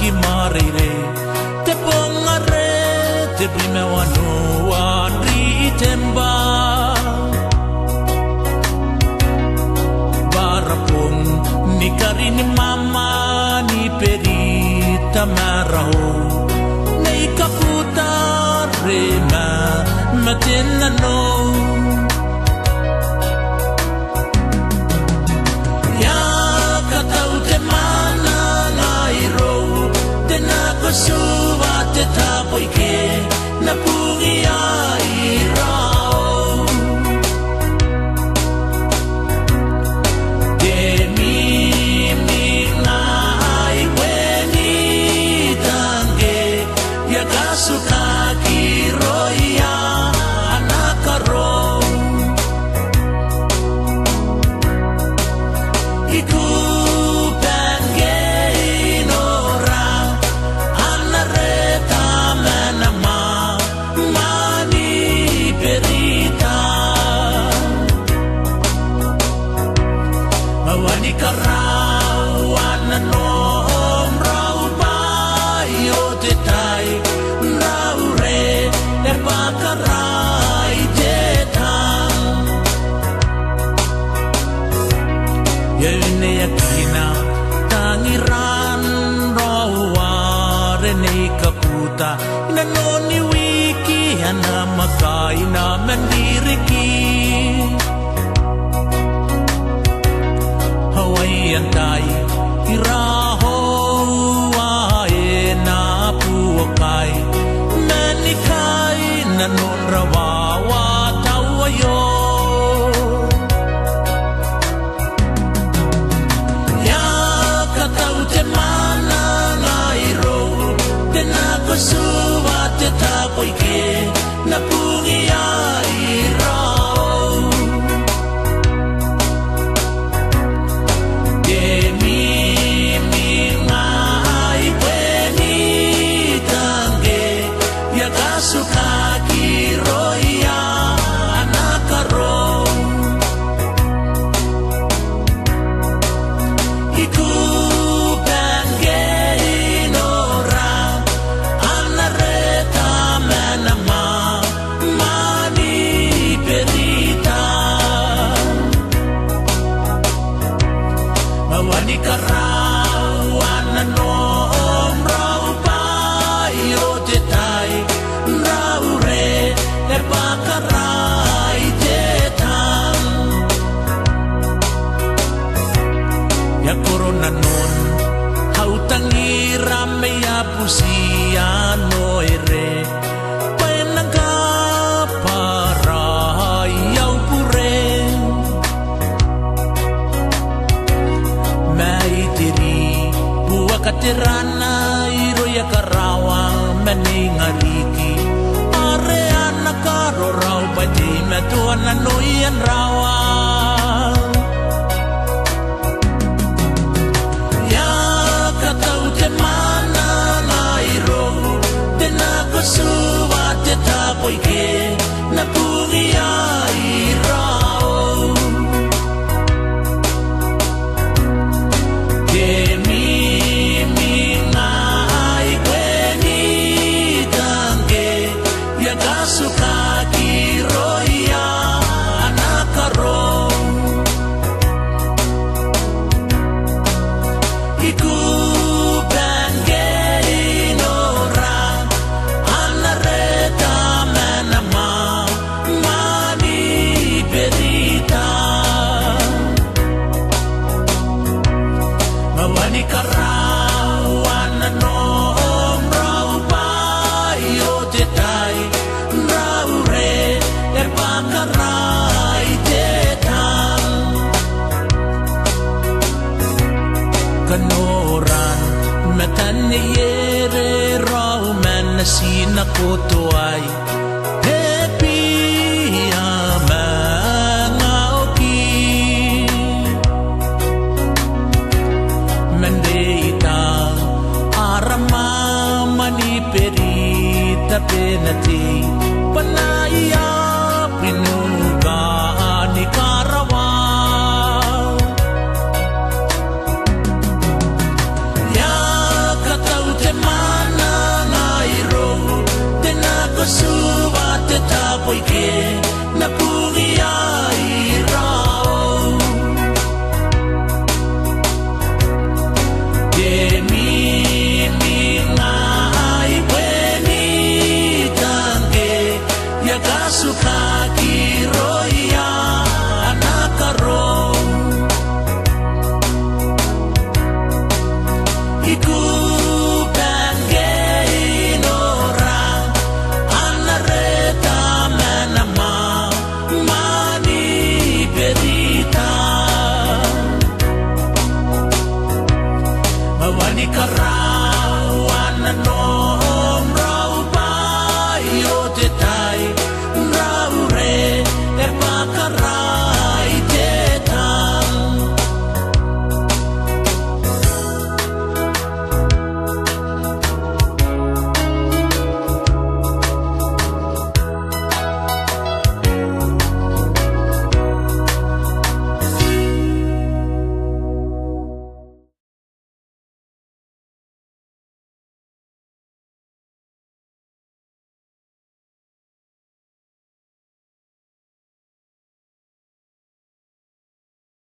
ki marire te pongare te prime wano wadri temba barapong ni karini mama ni perita maraho nei kaputa rema matena no suwa te tapoi ke na pungi ai rao te mi ngai kweni tange ya kasuka ki roia anakaro iku na noni wiki ana makai na mandiriki Hawaii antai iraho ae na puakai manikai na nonrawawa tawayo ya katau te mana ngairo te nako suwa te tapoi ke na pungi ai rao te mi ngai kweni tange ya kasuka ki roia anakaro iku nanon hautangi rame ya pusia no ere penangka para yau pure mai tiri bua katerana iro ya karawang meningariki are anaka rorau pati metuana noian rawa suwa te tapoi ke na pungi ai rao te mi ngai kweni tange ya kasuka ki roia anakaro kanoran Matan ni yere rau man na sinakutuay